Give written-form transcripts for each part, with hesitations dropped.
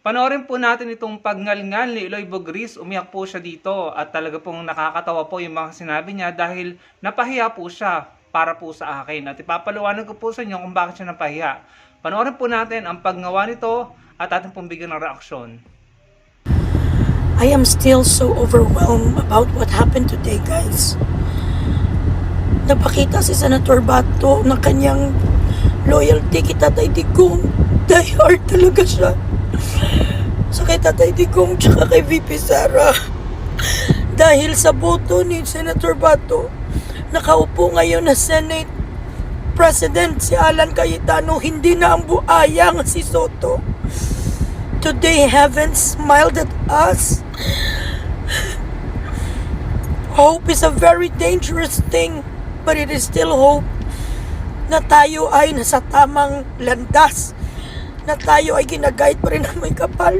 Panoorin po natin itong pagngalngal ni Eloy Bogris. Umiyak po siya dito at talaga pong nakakatawa po yung mga sinabi niya dahil napahiya po siya para po sa akin. At ipapaliwanag ko po sa inyo kung bakit siya napahiya. Panoorin po natin ang paggawa nito at ating pong bigyan ng reaksyon. I am still so overwhelmed about what happened today, guys. Napakita si Senator Bato na kanyang loyalty kay Tatay Digong. Die hard talaga siya. Sa kay Tatay Digong tsaka kay VP Sara. Dahil sa boto ni Senator Bato, nakaupo ngayon na Senate President si Alan Cayetano, hindi na ang buayang si Soto. Today, heaven smiled at us. Hope is a very dangerous thing, but it is still hope na tayo ay nasa tamang landas, na tayo ay ginaguide pa rin ng may kapal,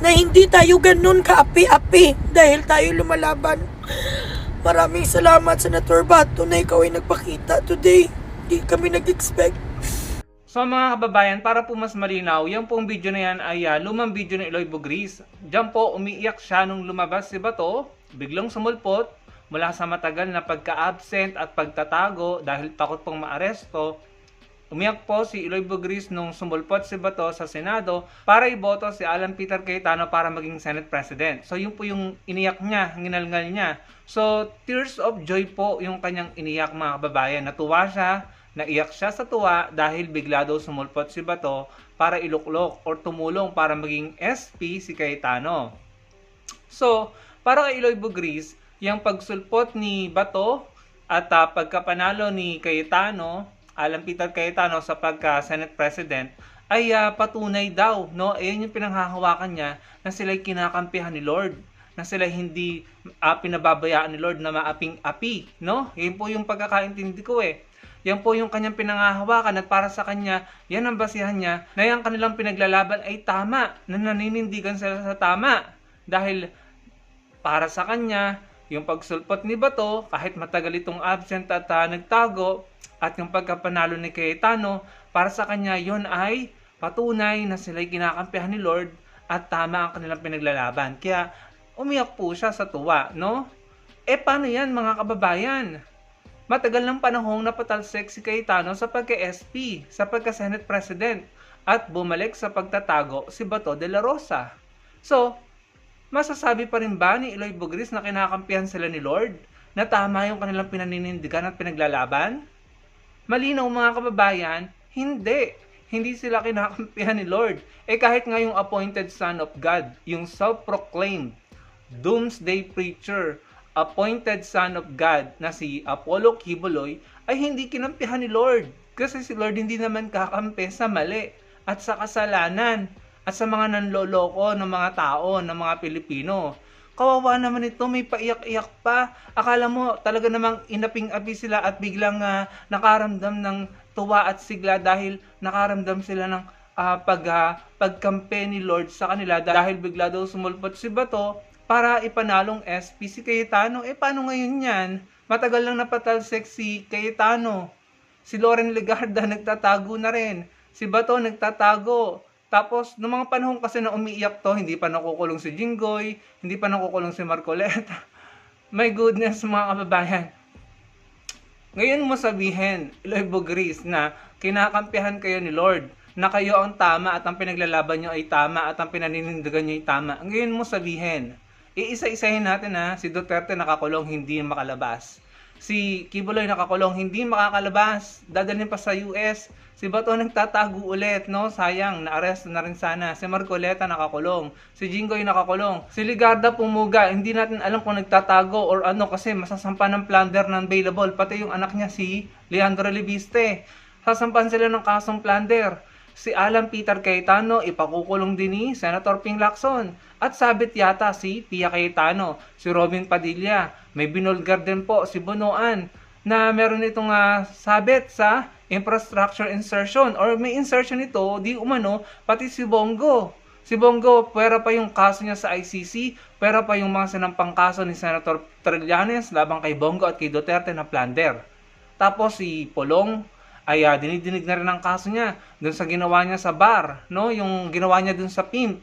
na hindi tayo ganun kaapi-api dahil tayo lumalaban. Maraming salamat, Senator Bato, na ikaw ay nagpakita today. Hindi kami nag-expect. So mga kababayan, para po mas malinaw, yung pong video na yan ay lumang video ni Eloy Bogris. Diyan po umiiyak siya nung lumabas si Bato, biglang sumulpot mula sa matagal na pagka-absent at pagtatago dahil takot pong maaresto. Umiyak po si Eloy Bogris nung sumulpot si Bato sa Senado para iboto si Alan Peter Cayetano para maging Senate President. So yun po yung iniyak niya, nginalngal niya. So tears of joy po yung kanyang iniyak, mga kababayan. Natuwa siya, naiyak siya sa tuwa dahil bigla daw sumulpot si Bato para iluklok or tumulong para maging SP si Cayetano. So, para kay Eloy Bogris, yung pagsulpot ni Bato at pagkapanalo ni Cayetano, Alan Peter Cayetano sa pagka-Senate President, ay patunay daw, no? Ayun yung pinanghahawakan niya na sila'y kinakampihan ni Lord, na sila hindi pinababayaan ni Lord na maaping-api, no? Yun po yung pagkakaintindi ko eh. Yan po yung kanyang pinangahawakan at para sa kanya, yan ang basihan niya na yung kanilang pinaglalaban ay tama, na naninindigan sila sa tama. Dahil para sa kanya, yung pagsulpot ni Bato, kahit matagal itong absent at nagtago, at yung pagkapanalo ni Cayetano, para sa kanya yon ay patunay na sila'y kinakampihan ni Lord at tama ang kanilang pinaglalaban. Kaya umiyak po siya sa tuwa, no? Paano yan, mga kababayan? Matagal ng panahong napatalsik si Cayetano sa pagka-SP, sa pagka-Senate President, at bumalik sa pagtatago si Bato de la Rosa. So, masasabi pa rin ba ni Eloy Bogris na kinakampihan sila ni Lord? Na tama yung kanilang pinaninindigan at pinaglalaban? Malinaw, mga kababayan, hindi. Hindi sila kinakampihan ni Lord. Kahit nga yung appointed son of God, yung self-proclaimed doomsday preacher, appointed son of God na si Apollo Kibuloy ay hindi kinampihan ni Lord. Kasi si Lord hindi naman kakampi sa mali at sa kasalanan at sa mga nanloloko ng mga tao, ng mga Pilipino. Kawawa naman ito, may paiyak-iyak pa. Akala mo talaga namang inaping-api sila at biglang nakaramdam ng tuwa at sigla dahil nakaramdam sila ng pagkampe ni Lord sa kanila dahil bigla daw sumulpot si Bato para ipanalong SP si Cayetano. Paano ngayon yan? Matagal lang napatalsik si Cayetano. Si Loren Legarda nagtatago na rin. Si Bato nagtatago. Tapos, noong mga panahon kasi na umiiyak to, hindi pa nakukulong si Jinggoy, hindi pa nakukulong si Marcoleta. My goodness, mga kababayan. Ngayon mo sabihin, Eloy Bogris, na kinakampihan kayo ni Lord, na kayo ang tama at ang pinaglalaban nyo ay tama at ang pinaninindigan nyo ay tama. Ngayon mo sabihin, iisa-isahin natin si Duterte nakakulong, hindi makalabas. Si Kibuloy nakakulong, hindi makakalabas. Dadalhin pa sa US. Si Bato nagtatago ulit, no? Sayang, na-arrest na rin sana. Si Marcoleta nakakulong. Si Jinggoy nakakulong. Si Legarda pumuga. Hindi natin alam kung nagtatago or ano kasi masasampa ng plunder ng bailable. Pati yung anak niya si Leandro Leviste. Sasampan sila ng kasong plunder. Si Alan Peter Cayetano ipakukulong din ni Senator Ping Lacson. At sabit yata si Pia Cayetano, si Robin Padilla. May binulgar din po si Bonoan na meron itong sabit sa infrastructure insertion or may insertion ito, di umano, pati si Bongo. Si Bongo, pwera pa yung kaso niya sa ICC, pwera pa yung mga sinampang kaso ni Senator Trillanes labang kay Bongo at kay Duterte na plunder. Tapos si Polong, ay dinidinig na rin ang kaso niya dun sa ginawa niya sa bar, no? Yung ginawa niya dun sa pimp.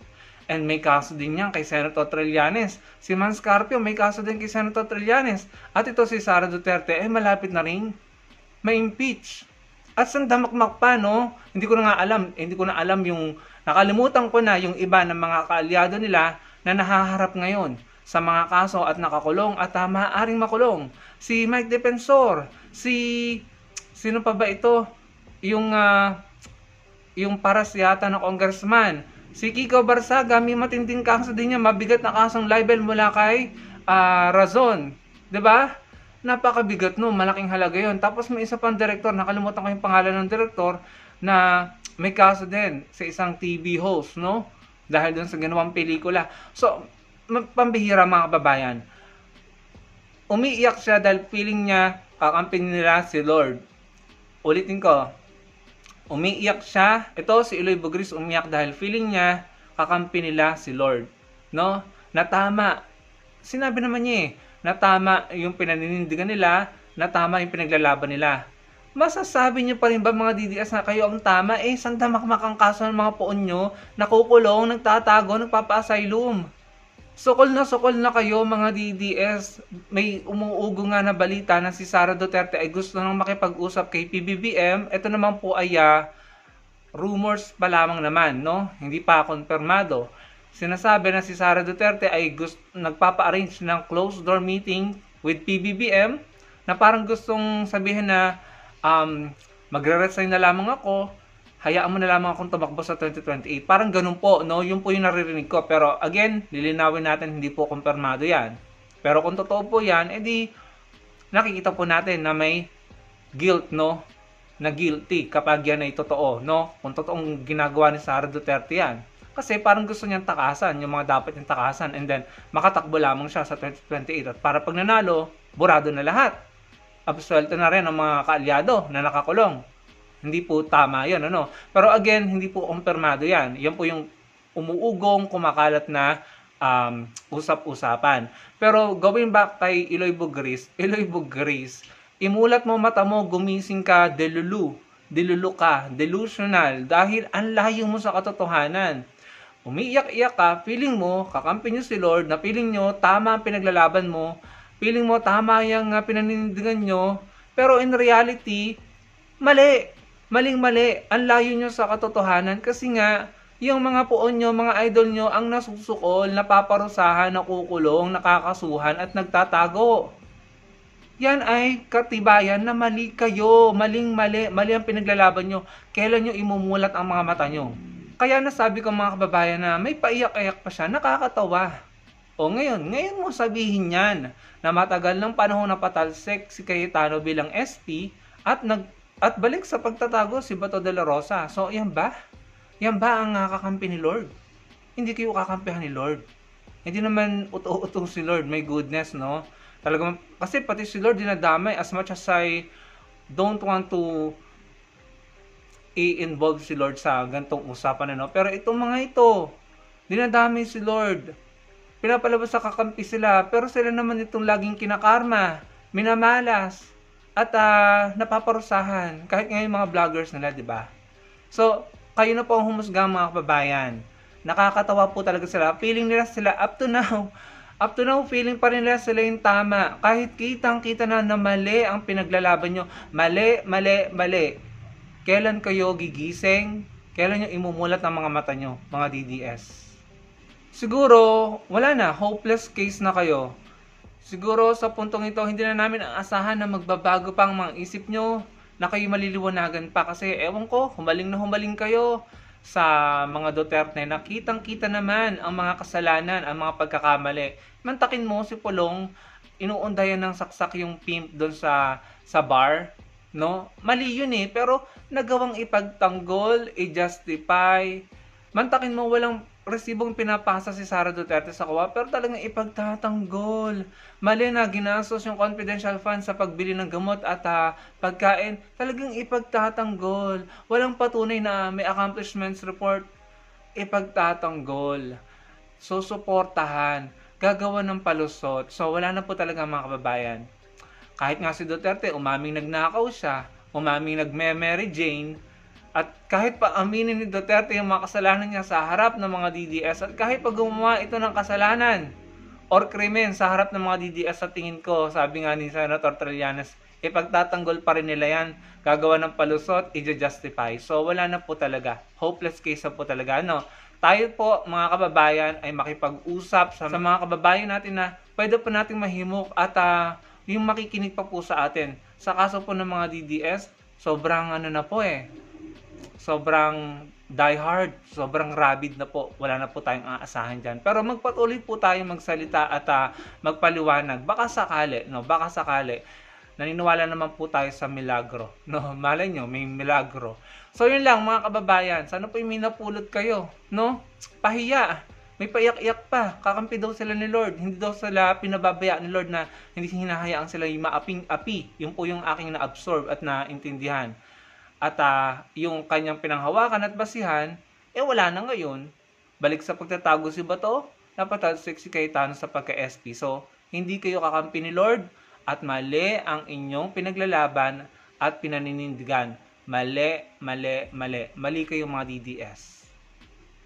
And may kaso din yan kay Senator Trillanes. Si Mans Carpio may kaso din kay Senator Trillanes. At ito si Sara Duterte ay malapit na rin ma-impeach. At sandamakmak pa, no? Hindi ko na alam yung nakalimutan ko na yung iba ng mga kaalyado nila na nahaharap ngayon sa mga kaso at nakakulong at maaaring makulong. Si Mike Defensor, sino pa ba ito? Yung paras yata na congressman. Si Kiko Barsaga, may matinding kaso din niya, mabigat na kasong libel mula kay Razon. 'Di ba? Napakabigat no, malaking halaga 'yon. Tapos may isa pang direktor, nakalimutan ko yung pangalan ng direktor, na may kaso din sa isang TV host, no? Dahil dun sa ginawang pelikula. So, pambihira mga kababayan. Umiiyak siya dahil feeling niya kakamping nila si Lord. Ulitin ko. Umiiyak siya. Ito si Eloy Bugris umiyak dahil feeling niya kakampi nila si Lord. No? Natama. Sinabi naman niya natama yung pinaninindigan nila, natama yung pinaglalaban nila. Masasabi niyo pa rin ba mga DDS na kayo ang tama? Sandamakmak ang kaso ng mga poon nyo, nakukulong, nagtatago, nagpapa-asylum. Sukol na kayo mga DDS. May umuugo nga na balita na si Sara Duterte ay gusto nang makipag-usap kay PBBM. Ito naman po ay rumors pa lamang naman, no? Hindi pa konfirmado. Sinasabi na si Sara Duterte ay nagpapa-arrange ng closed door meeting with PBBM na parang gustong sabihin na magre-resign na lamang ako, hayaan mo na lamang akong tumakbo sa 2028. Parang ganun po, no? Yun po yung naririnig ko. Pero again, lilinawin natin, hindi po kumpirmado yan. Pero kung totoo po yan, edi nakikita po natin na may guilt, no? Na guilty kapag yan ay totoo, no? Kung totoong ginagawa ni Sara Duterte yan. Kasi parang gusto niyang takasan, yung mga dapat niyang takasan, and then makatakbo lamang siya sa 2028. At para pag nanalo, burado na lahat. Absuelto na rin ang mga kaalyado na nakakulong. Hindi po tama yun, ano? Pero again, hindi po kumpirmado yan. Yan po yung umuugong, kumakalat na usap-usapan. Pero going back kay Eloy Bugris, imulat mo mata mo, gumising ka, delulu ka, delusional, dahil ang layo mo sa katotohanan. Umiiyak-iyak ka, feeling mo, kakampi nyo si Lord, na feeling nyo, tama ang pinaglalaban mo, feeling mo, tama yung pinanindigan nyo, pero in reality, mali. Maling-mali. Ang layo nyo sa katotohanan kasi nga, yung mga poon nyo, mga idol nyo, ang nasusukol, napaparusahan, nakukulong, nakakasuhan, at nagtatago. Yan ay katibayan na mali kayo. Maling-mali. Mali ang pinaglalaban nyo. Kailan nyo imumulat ang mga mata nyo? Kaya nasabi ko mga kababayan na may paiyak-iyak pa siya, nakakatawa. O ngayon mo sabihin yan na matagal ng panahon na patalsik si Cayetano bilang SP at balik sa pagtatago si Bato de la Rosa. So, yan ba? Yan ba ang kakampi ni Lord? Hindi kayo kakampihan ni Lord. Hindi naman uto-utong si Lord. May goodness, no? Talagang, kasi pati si Lord dinadamay as much as I don't want to i-involve si Lord sa gantong usapan, no? Pero itong mga ito, dinadamay si Lord. Pinapalabas sa kakampi sila. Pero sila naman itong laging kinakarma, minamalas, at napaparusahan kahit ngayon mga vloggers nila, di ba? So, kayo na po ang humusga mga kababayan. Nakakatawa po talaga sila. Feeling nila sila up to now feeling pa rin nila sila yung tama. Kahit kitang-kita na mali ang pinaglalaban nyo. Mali. Kailan kayo gigising? Kailan nyo imumulat ang mga mata nyo, mga DDS? Siguro, wala na. Hopeless case na kayo. Siguro sa puntong ito, hindi na namin aasahan na magbabago pa ang mga isip nyo, na kayo maliliwanagan pa. Kasi ewan ko, humaling kayo sa mga Duterte na kitang-kita naman ang mga kasalanan, ang mga pagkakamali. Mantakin mo si Pulong, inuundayan ng saksak yung pimp doon sa bar, no? Mali yun pero nagawang ipagtanggol, i-justify. Mantakin mo, walang resibong pinapasa si Sara Duterte sa COA, pero talagang ipagtatanggol. Mali na ginastos yung confidential funds sa pagbili ng gamot at pagkain. Talagang ipagtatanggol. Walang patunay na may accomplishments report. Ipagtatanggol. Susuportahan. Gagawa ng palusot. So wala na po talaga mga kababayan. Kahit nga si Duterte, umaming nagnakaw siya, umaming nagme-Mary Jane, at kahit pa aminin ni Duterte yung mga kasalanan niya sa harap ng mga DDS, at kahit pa gumawa ito ng kasalanan or krimen sa harap ng mga DDS, sa tingin ko, sabi nga ni Senator Trillanes, ipagtatanggol pa rin nila yan, gagawa ng palusot, i-justify. So wala na po talaga, hopeless case na po talaga, no? Tayo po mga kababayan ay makipag-usap sa mga kababayan natin na pwede po nating mahimok at yung makikinig pa po sa atin. Sa kaso po ng mga DDS, sobrang na po sobrang diehard, sobrang rabid na po. Wala na po tayong aasahan dyan. Pero magpatuloy po tayo magsalita at magpaliwanag. Baka sakali, no? Baka sakali. Naniniwala naman po tayo sa milagro. No, malay nyo, may milagro. So yun lang mga kababayan, sana po yung minapulot kayo, no? Pahiya. May paiyak-iyak pa. Kakampi daw sila ni Lord. Hindi daw sila pinababaya ni Lord na hindi hinahayaan sila yung maaping-api. Yun po yung aking na-absorb at naintindihan. At yung kanyang pinanghawakan at basihan, wala na ngayon. Balik sa pagtatago si Bato, napatalsik si Cayetano sa pagka-SP. So, hindi kayo kakampi ni Lord at mali ang inyong pinaglalaban at pinaninindigan. Mali, mali, mali. Mali kayo mga DDS.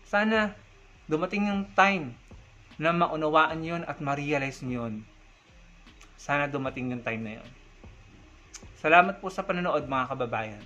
Sana dumating yung time na maunawaan yun at ma-realize nyo yun. Sana dumating yung time na yun. Salamat po sa panonood mga kababayan.